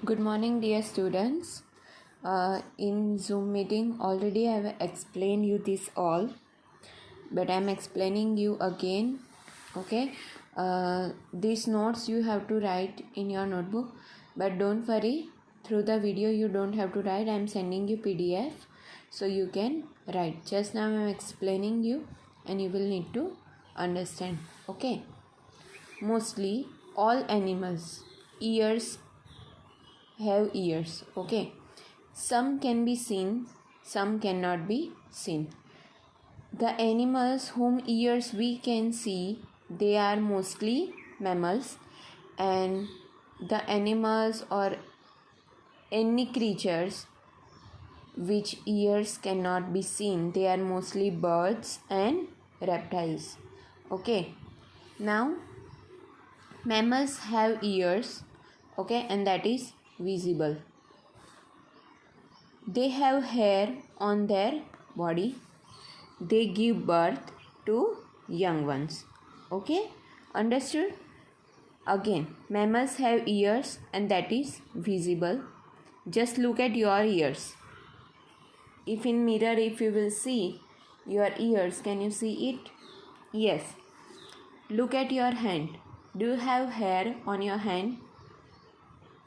Good morning, dear students. In Zoom meeting, already I have explained you this all, but I am explaining you again. Okay, these notes you have to write in your notebook, but don't worry. Through the video, you don't have to write. I am sending you PDF, so you can write. Just now I am explaining you, and you will need to understand. Okay. Mostly all animals ears have ears. Okay, some can be seen, some cannot be seen. The animals whom ears we can see, they are mostly mammals, and the animals or any creatures which ears cannot be seen, they are mostly birds and reptiles. Okay, now mammals have ears, okay, and that is visible. They have hair on their body. They give birth to young ones. Okay, understood? Again, mammals have ears and that is visible. Just look at your ears. If in mirror, if you will see your ears, can you see it? Yes. Look at your hand. Do you have hair on your hand?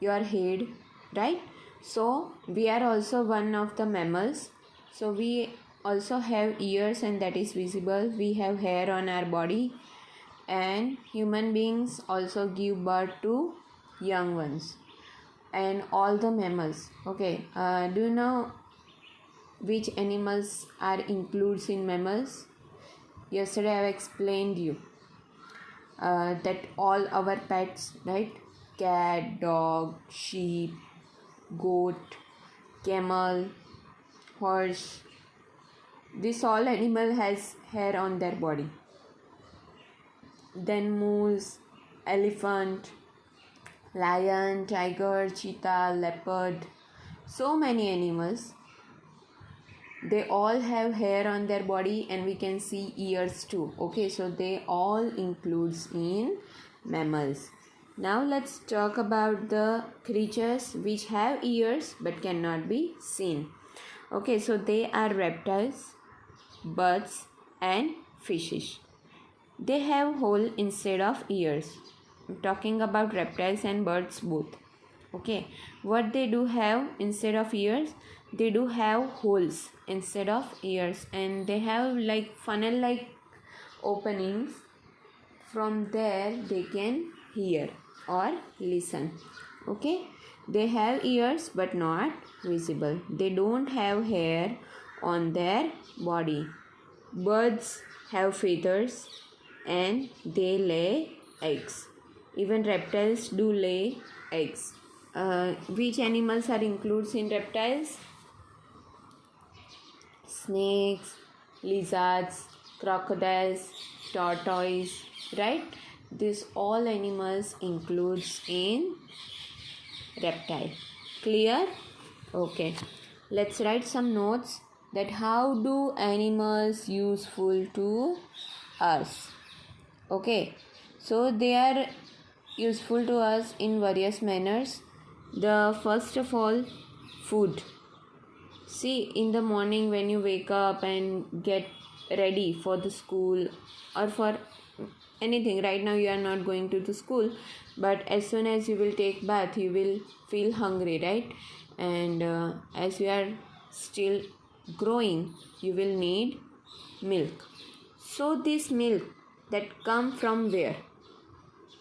Your head, right? So we are also one of the mammals. So we also have ears and that is visible. We have hair on our body, and human beings also give birth to young ones, and all the mammals. Okay, do you know which animals are included in mammals? Yesterday I have explained you that all our pets, right? Cat, dog, sheep, goat, camel, horse, this all animal has hair on their body. Then moose, elephant, lion, tiger, cheetah, leopard, so many animals, they all have hair on their body, and we can see ears too. Okay, so they all includes in mammals. Now let's talk about the creatures which have ears but cannot be seen. Okay, so they are reptiles, birds and fishes. They have hole instead of ears. I'm talking about reptiles and birds both. Okay, what they do have instead of ears, they do have holes instead of ears, and they have like funnel like openings. From there they can hear or listen. Okay, they have ears but not visible. They don't have hair on their body. Birds have feathers and they lay eggs. Even reptiles do lay eggs. Which animals are included in reptiles? Snakes, lizards, crocodiles, tortoise, right? These all animals includes in reptile. Clear? Okay. Let's write some notes that how do animals useful to us. Okay. So they are useful to us in various manners. The first of all, food. See, in the morning when you wake up and get ready for the school or for anything, right now you are not going to the school, but as soon as you will take bath you will feel hungry, right? And as you are still growing, you will need milk. So this milk that come from where?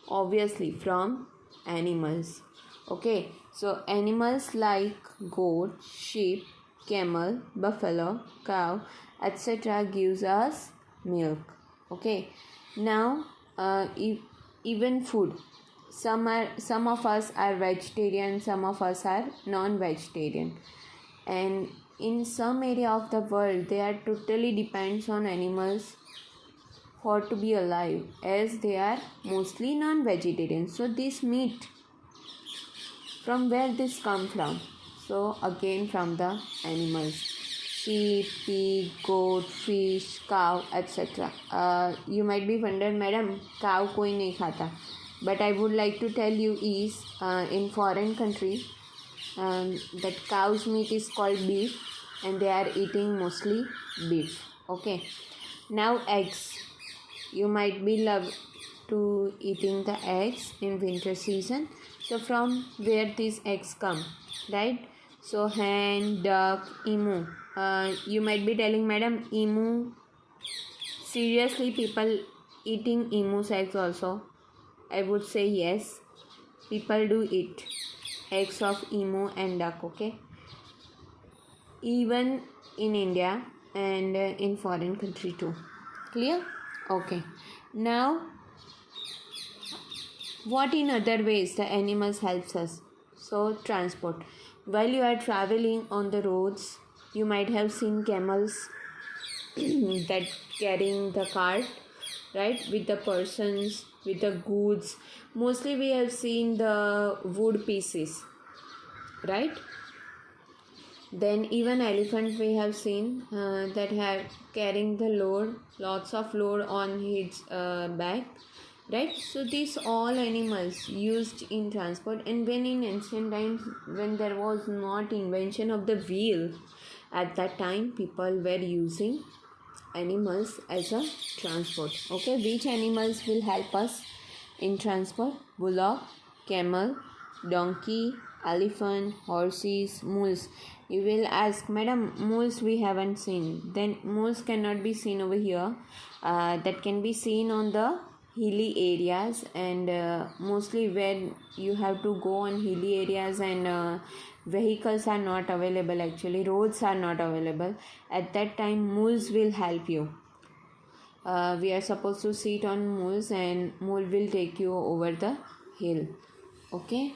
Obviously from animals. Okay, so animals like goat, sheep, camel, buffalo, cow, etc. gives us milk. Okay, now even food, some of us are vegetarian, some of us are non-vegetarian, and in some area of the world they are totally depends on animals for to be alive, as they are mostly non-vegetarian. So this meat, from where this come from? So again from the animals. Sheep, pig, goat, fish, cow, etc. You might be wondering, madam, cow koi nahi khata. But I would like to tell you is in foreign country that cow's meat is called beef, and they are eating mostly beef. Okay. Now eggs. You might be love to eating the eggs in winter season. So from where these eggs come, right? So hen, duck, emu. You might be telling, madam, emu. Seriously, people eating emu's eggs also? I would say yes. People do eat eggs of emu and duck. Okay. Even in India and in foreign country too. Clear? Okay. Now, what in other ways the animals helps us? So transport. While you are traveling on the roads, you might have seen camels that carrying the cart, right, with the persons, with the goods. Mostly we have seen the wood pieces, right? Then even elephant we have seen that have carrying the load, lots of load on his back, right? So these all animals used in transport. And when in ancient times, when there was not invention of the wheel, at that time people were using animals as a transport. Okay, which animals will help us in transport? Bullock, camel, donkey, elephant, horses, mules. You will ask, madam, mules we haven't seen. Then mules cannot be seen over here. That can be seen on the hilly areas, and mostly when you have to go on hilly areas and vehicles are not available, actually roads are not available. At that time mules will help you. We are supposed to sit on mules, and mule will take you over the hill. Okay.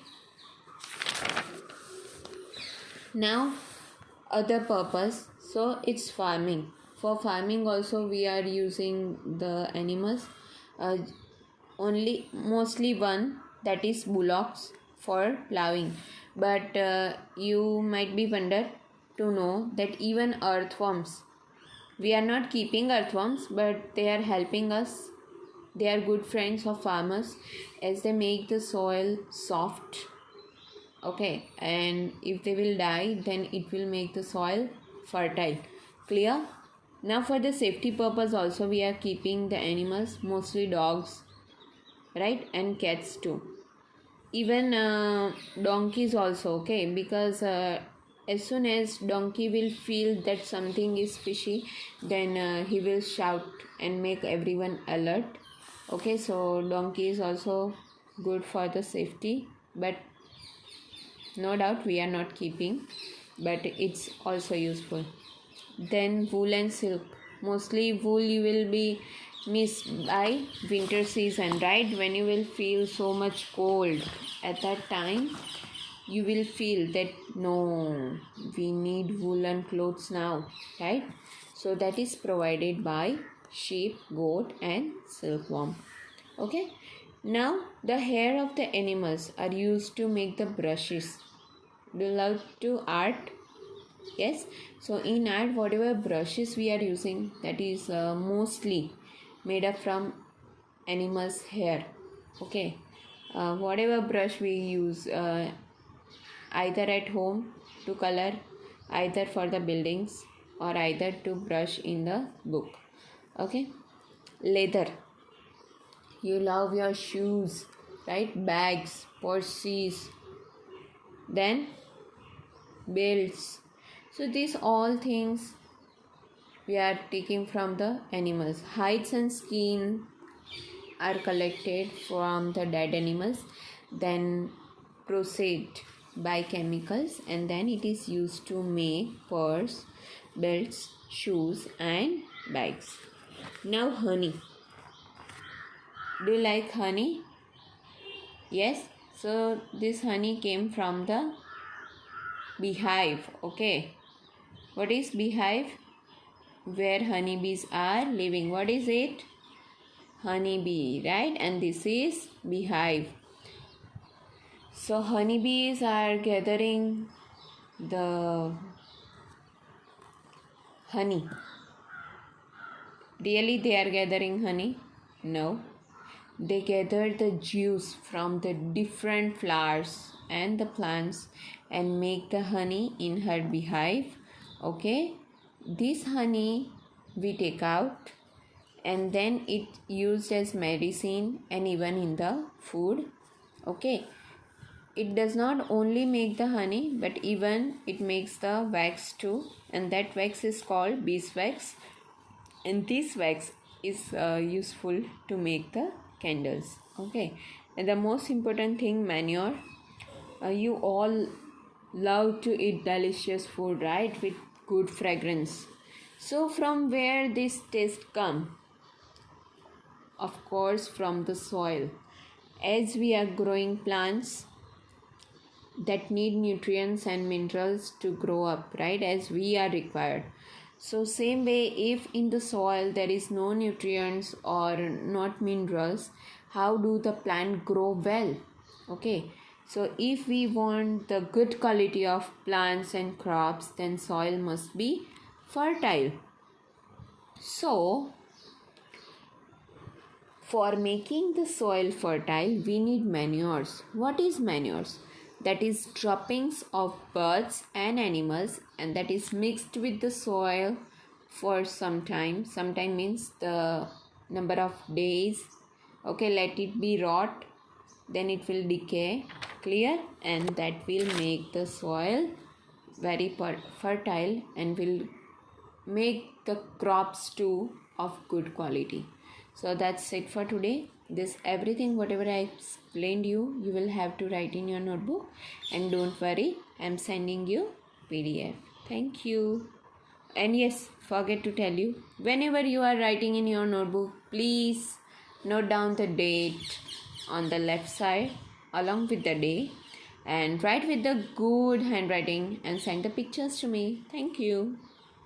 Now other purpose, so it's farming. For farming also we are using the animals. uh, Only mostly one, that is bullocks, for plowing. But you might be wonder to know that even earthworms, we are not keeping earthworms, but they are helping us. They are good friends of farmers, as they make the soil soft. Okay, and if they will die, then it will make the soil fertile. Clear? Now for the safety purpose also we are keeping the animals, mostly dogs, right, and cats too. Even donkeys also. Okay, because as soon as donkey will feel that something is fishy, then he will shout and make everyone alert. Okay, so donkey is also good for the safety, but no doubt we are not keeping, but it's also useful. Then wool and silk. Mostly wool you will be miss by winter season, right? When you will feel so much cold, at that time you will feel that no, we need woolen clothes now, right? So that is provided by sheep, goat and silkworm. Okay. Now the hair of the animals are used to make the brushes. Do you love to art? Yes. So in art, whatever brushes we are using, that is mostly made up from animals hair. Okay. Whatever brush we use, either at home to color, either for the buildings, or either to brush in the book. Okay. Leather. You love your shoes, right? Bags, purses, then belts. So these all things we are taking from the animals. Hides and skin are collected from the dead animals, then processed by chemicals, and then it is used to make purse, belts, shoes and bags. Now honey. Do you like honey? Yes. So this honey came from the beehive. Okay. What is beehive? Where honeybees are living. What is it? Honeybee, right? And this is beehive. So honeybees are gathering the honey. Really they are gathering honey? No. They gather the juice from the different flowers. and the plants and make the honey in her beehive. Okay, this honey we take out and then it used as medicine and even in the food. Okay, it does not only make the honey but even it makes the wax too, and that wax is called beeswax, and this wax is useful to make the candles. Okay, and the most important thing, manure. You all love to eat delicious food, right, with good fragrance. So from where this taste come? Of course from the soil. As we are growing plants that need nutrients and minerals to grow up, right, as we are required. So same way, if in the soil there is no nutrients or not minerals, how do the plant grow well? Okay, so if we want the good quality of plants and crops, then soil must be fertile. So for making the soil fertile, we need manures. What is manures? That is droppings of birds and animals, and that is mixed with the soil for some time. Sometime means the number of days. Okay, let it be rot, then it will decay. Clear? And that will make the soil very fertile and will make the crops too of good quality. So that's it for today. This everything whatever I explained you will have to write in your notebook, and don't worry, I'm sending you PDF. Thank you. And yes, forget to tell you, whenever you are writing in your notebook, please note down the date on the left side along with the day, and write with the good handwriting and send the pictures to me. Thank you.